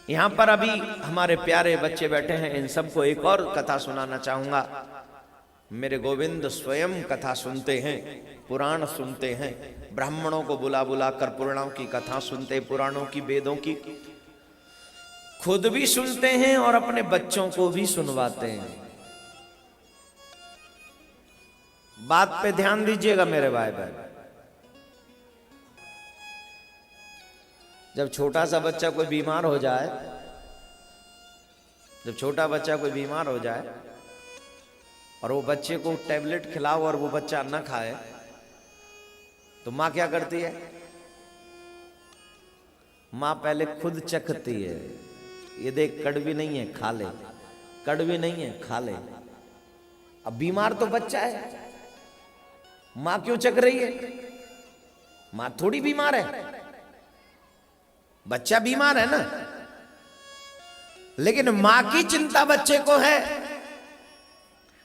यहां पर अभी हमारे प्यारे बच्चे बैठे हैं, इन सबको एक और कथा सुनाना चाहूंगा। मेरे गोविंद स्वयं कथा सुनते हैं, पुराण सुनते हैं, ब्राह्मणों को बुला बुला कर पुराणों की कथा सुनते, पुराणों की, वेदों की खुद भी सुनते हैं और अपने बच्चों को भी सुनवाते हैं। बात पे ध्यान दीजिएगा मेरे भाई बहन। जब छोटा सा बच्चा कोई बीमार हो जाए, जब छोटा बच्चा कोई बीमार हो जाए और वो बच्चे को टैबलेट खिलाओ और वो बच्चा न खाए, तो माँ क्या करती है? माँ पहले खुद चखती है, ये देख कड़वी नहीं है, खा ले, कड़वी नहीं है, खा ले। अब बीमार तो बच्चा है, माँ क्यों चख रही है? माँ थोड़ी बीमार है, बच्चा बीमार है ना। लेकिन मां की चिंता बच्चे को है,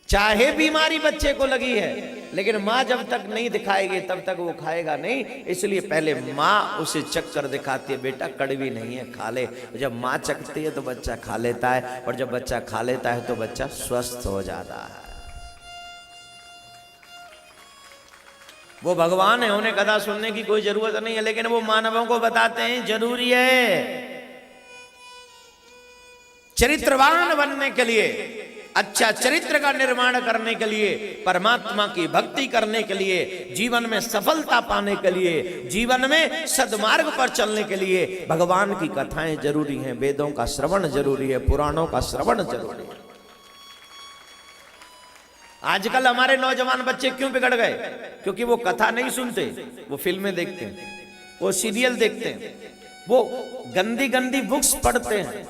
चाहे बीमारी बच्चे को लगी है, लेकिन मां जब तक नहीं दिखाएगी तब तक वो खाएगा नहीं। इसलिए पहले मां उसे चख कर दिखाती है, बेटा कड़वी नहीं है, खा ले। जब मां चखती है तो बच्चा खा लेता है, और जब बच्चा खा लेता है तो बच्चा स्वस्थ हो जाता है। वो भगवान है, उन्हें कथा सुनने की कोई जरूरत नहीं है, लेकिन वो मानवों को बताते हैं जरूरी है। चरित्रवान बनने के लिए, अच्छा चरित्र का निर्माण करने के लिए, परमात्मा की भक्ति करने के लिए, जीवन में सफलता पाने के लिए, जीवन में सद्मार्ग पर चलने के लिए भगवान की कथाएं जरूरी हैं, वेदों का श्रवण जरूरी है, पुराणों का श्रवण जरूरी है। आजकल हमारे नौजवान बच्चे क्यों बिगड़ गए? क्योंकि वो कथा नहीं सुनते, वो फिल्में देखते हैं, वो सीरियल देखते हैं, वो गंदी गंदी बुक्स पढ़ते हैं।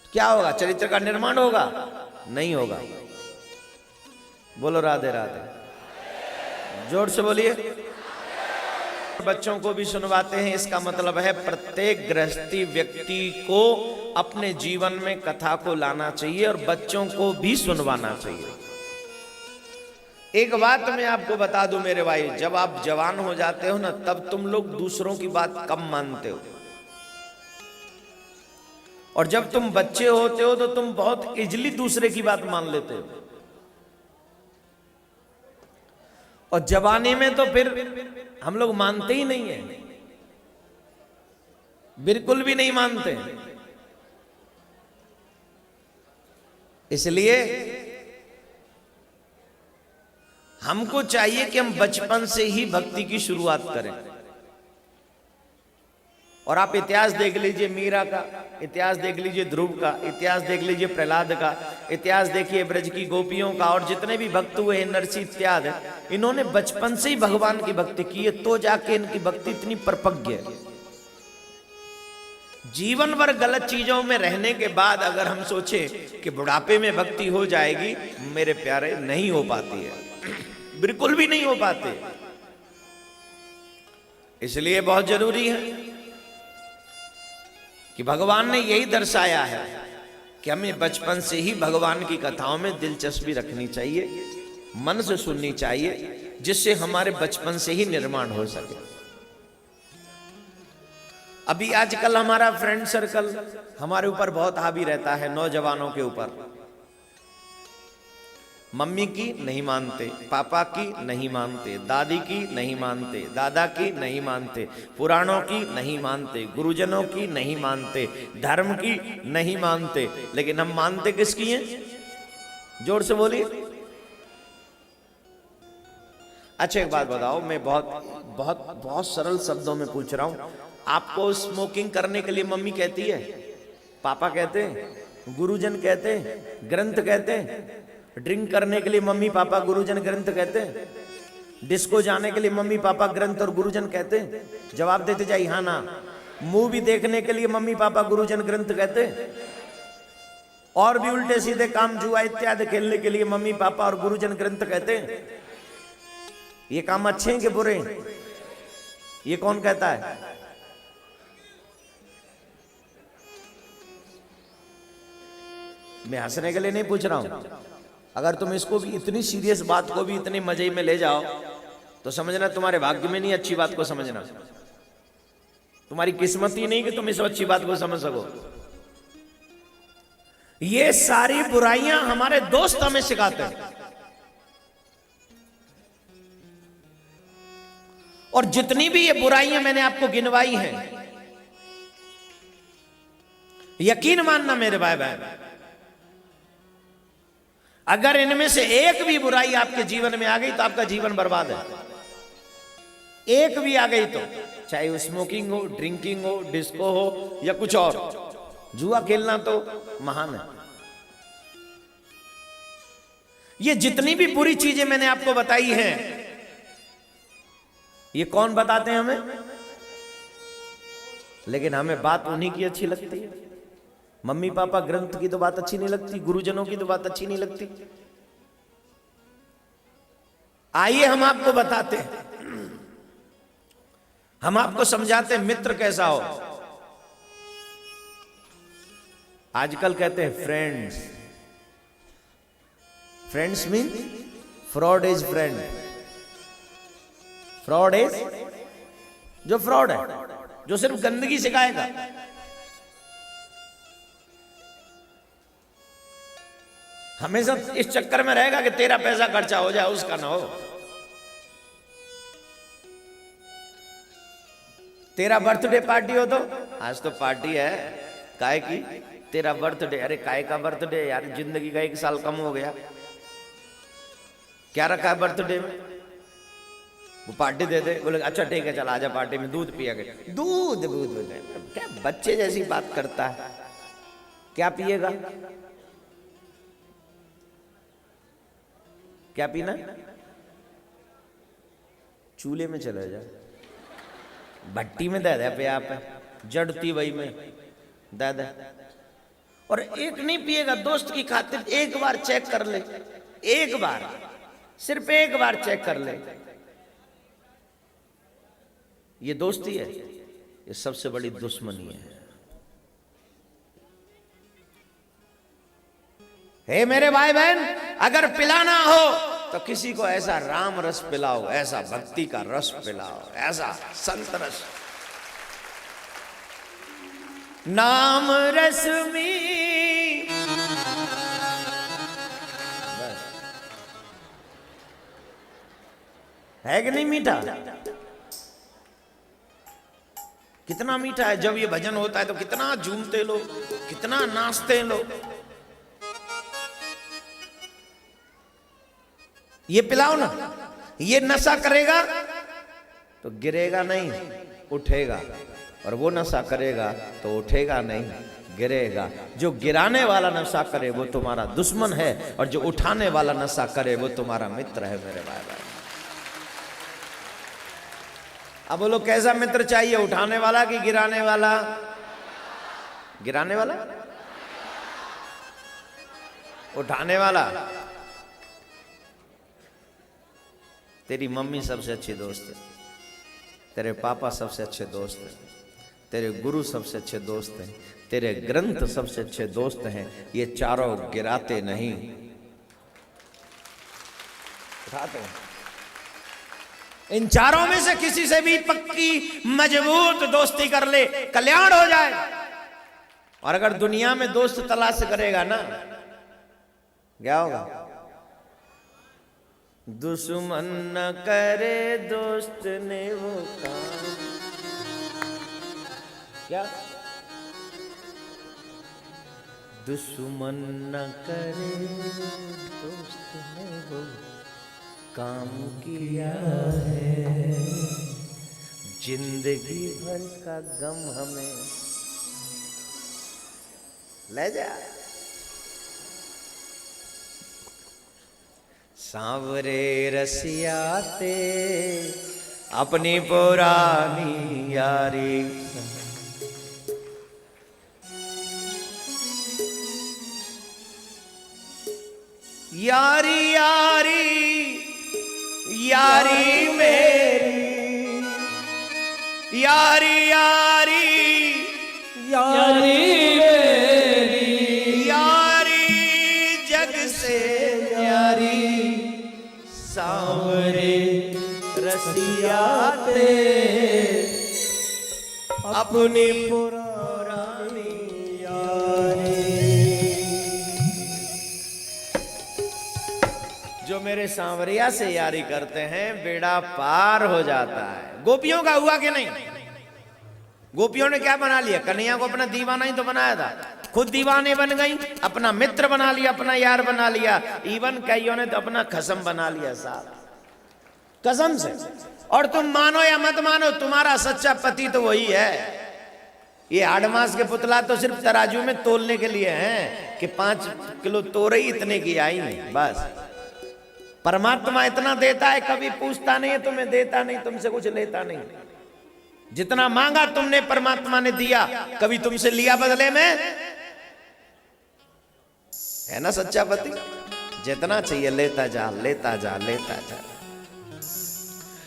क्या होगा? चरित्र का निर्माण होगा? नहीं होगा। बोलो राधे राधे, जोर से बोलिए। बच्चों को भी सुनवाते हैं, इसका मतलब है प्रत्येक गृहस्थी व्यक्ति को अपने जीवन में कथा को लाना चाहिए और बच्चों को भी सुनवाना चाहिए। एक बात मैं आपको बता दूं मेरे भाई, जब आप जवान हो जाते हो ना, तब तुम लोग दूसरों की बात कम मानते हो, और जब तुम बच्चे होते हो तो तुम बहुत इजली दूसरे की बात मान लेते हो, और जवानी में तो फिर हम लोग मानते ही नहीं है, बिल्कुल भी नहीं मानते। इसलिए हमको चाहिए कि हम बचपन से ही भक्ति की शुरुआत करें। और आप इतिहास देख लीजिए मीरा का, इतिहास देख लीजिए ध्रुव का, इतिहास देख लीजिए प्रहलाद का, इतिहास देखिए ब्रज की गोपियों का, और जितने भी भक्त हुए हैं नरसी इत्यादि, इन्होंने बचपन से ही भगवान की भक्ति की है, तो जाके इनकी भक्ति इतनी परपज्ञ है। जीवन भर गलत चीजों में रहने के बाद अगर हम सोचे कि बुढ़ापे में भक्ति हो जाएगी, मेरे प्यारे नहीं हो पाती है, बिल्कुल भी नहीं हो पाते। इसलिए बहुत जरूरी है कि भगवान ने यही दर्शाया है कि हमें बचपन से ही भगवान की कथाओं में दिलचस्पी रखनी चाहिए, मन से सुननी चाहिए, जिससे हमारे बचपन से ही निर्माण हो सके। अभी आजकल हमारा फ्रेंड सर्कल हमारे ऊपर बहुत हावी रहता है, नौजवानों के ऊपर। मम्मी की नहीं मानते, पापा की नहीं मानते, दादी की नहीं मानते, दादा की नहीं मानते, पुराणों की नहीं मानते, गुरुजनों की नहीं मानते, धर्म की नहीं मानते, लेकिन हम मानते किसकी हैं? जोर से बोलिए। अच्छा एक बात बताओ, मैं बहुत बहुत बहुत सरल शब्दों में पूछ रहा हूं, आपको स्मोकिंग करने के लिए मम्मी कहती है, पापा कहते हैं, गुरुजन कहते हैं, ग्रंथ कहते हैं? ड्रिंक करने के लिए मम्मी पापा गुरुजन ग्रंथ कहते हैं? डिस्को जाने के लिए मम्मी पापा ग्रंथ और गुरुजन कहते हैं? जवाब देते जाइए हाँ ना। मूवी देखने के लिए मम्मी पापा गुरुजन ग्रंथ कहते हैं? और भी उल्टे सीधे काम, जुआ इत्यादि खेलने के लिए मम्मी पापा और गुरुजन ग्रंथ कहते हैं? ये काम अच्छे हैं कि बुरे हैं? ये कौन कहता है? मैं हंसने के लिए नहीं पूछ रहा हूं। अगर तुम इसको भी, इतनी सीरियस बात को भी इतने मजे में ले जाओ, तो समझना तुम्हारे भाग्य में नहीं, अच्छी बात को समझना। तुम्हारी किस्मत ही नहीं कि तुम इस अच्छी बात को समझ सको। ये सारी बुराइयां हमारे दोस्त हमें सिखाते हैं। और जितनी भी ये बुराइयां मैंने आपको गिनवाई हैं, यकीन मानना मेरे भाई बहन, अगर इनमें से एक भी बुराई आपके जीवन में आ गई तो आपका जीवन बर्बाद है। एक भी आ गई तो, चाहे वो स्मोकिंग हो, ड्रिंकिंग हो, डिस्को हो या कुछ और, जुआ खेलना तो महान है। ये जितनी भी बुरी चीजें मैंने आपको बताई हैं, ये कौन बताते हैं हमें? लेकिन हमें बात उन्हीं की अच्छी लगती है। मम्मी पापा ग्रंथ की तो बात अच्छी नहीं लगती, गुरुजनों की तो बात अच्छी नहीं लगती। आइए हम आपको बताते हैं, हम आपको समझाते हैं मित्र कैसा हो। आजकल कहते हैं friends. Friends mean fraud is friend. Fraud is, जो फ्रॉड है, जो सिर्फ गंदगी सिखाएगा। हमेशा इस चक्कर में रहेगा कि तेरा पैसा खर्चा हो जाए, उसका ना हो। तेरा बर्थडे पार्टी हो तो आज तो पार्टी है, काय की? तेरा बर्थडे। अरे काय का बर्थडे यार, जिंदगी का 1 साल कम हो गया। क्या रखा है बर्थडे में? वो पार्टी दे दे, बोले अच्छा ठीक है चल आजा पार्टी में, दूध पिया गया। दूध दूध क्या बच्चे जैसी बात करता है। क्या पिएगा? क्या पीना? चूल्हे में चले जा, भट्टी में दे दे पे आप, जड़ती वही में दे दे। और एक नहीं पिएगा, दोस्त की खातिर एक बार चेक कर ले, एक बार, सिर्फ एक बार चेक कर ले। ये दोस्ती है, ये सबसे बड़ी दुश्मनी है। हे मेरे भाई बहन, अगर पिलाना हो तो किसी को ऐसा राम रस पिलाओ, ऐसा भक्ति का रस पिलाओ, ऐसा संत रस। नाम रस में बस है कि नहीं मीठा? कितना मीठा है। जब ये भजन होता है तो कितना झूमते लोग, कितना नाचते हैं लोग। ये पिलाओ ना, ये नशा करेगा तो गिरेगा नहीं, उठेगा। और वो नशा करेगा तो उठेगा नहीं, गिरेगा। जो गिराने वाला नशा करे वो तुम्हारा दुश्मन है, और जो उठाने वाला नशा करे वो तुम्हारा मित्र है मेरे भाई भाई। अब बोलो कैसा मित्र चाहिए, उठाने वाला कि गिराने वाला? गिराने वाला? उठाने वाला? तेरी मम्मी सबसे अच्छी दोस्त है, तेरे पापा सबसे अच्छे दोस्त हैं, तेरे गुरु सबसे अच्छे दोस्त हैं, तेरे ग्रंथ सबसे अच्छे दोस्त हैं। ये चारों गिराते नहीं, उठाते हैं। इन चारों में से किसी से भी पक्की मजबूत दोस्ती कर ले, कल्याण हो जाए। और अगर दुनिया में दोस्त तलाश करेगा ना, क्या होगा? दुश्मन न करे दोस्त ने वो काम। क्या? दुश्मन न करे दोस्त ने वो काम किया है, जिंदगी भर का गम हमें ले जा। सांवरे रसियाते अपनी पुरानी यारी, यारी यारी यारी मेरी, यारी यारी यारी मेरी, यारी जग से यारी। सांवरे रसियाते अपनी पुरानी यारी। मेरे सांवरिया से यारी करते हैं बेड़ा पार हो जाता है। गोपियों का हुआ कि नहीं? गोपियों ने क्या बना लिया? कन्हैया को अपना दीवाना ही तो बनाया था, खुद दीवाने बन गई, अपना मित्र बना लिया, अपना यार बना लिया, इवन कईयों ने तो अपना खसम बना लिया साहब, कसम से। और तुम मानो या मत मानो, तुम्हारा सच्चा पति तो वही है। ये आडमास के पुतला तो सिर्फ तराजू में तोलने के लिए हैं कि 5 किलो तोरई इतने की आई नहीं, बस। परमात्मा इतना देता है, कभी पूछता नहीं है तुम्हें, देता नहीं, तुमसे कुछ लेता नहीं। जितना मांगा तुमने परमात्मा ने दिया, कभी तुमसे लिया बदले में? है ना सच्चा पति? जितना चाहिए लेता जा, लेता जा, लेता जा।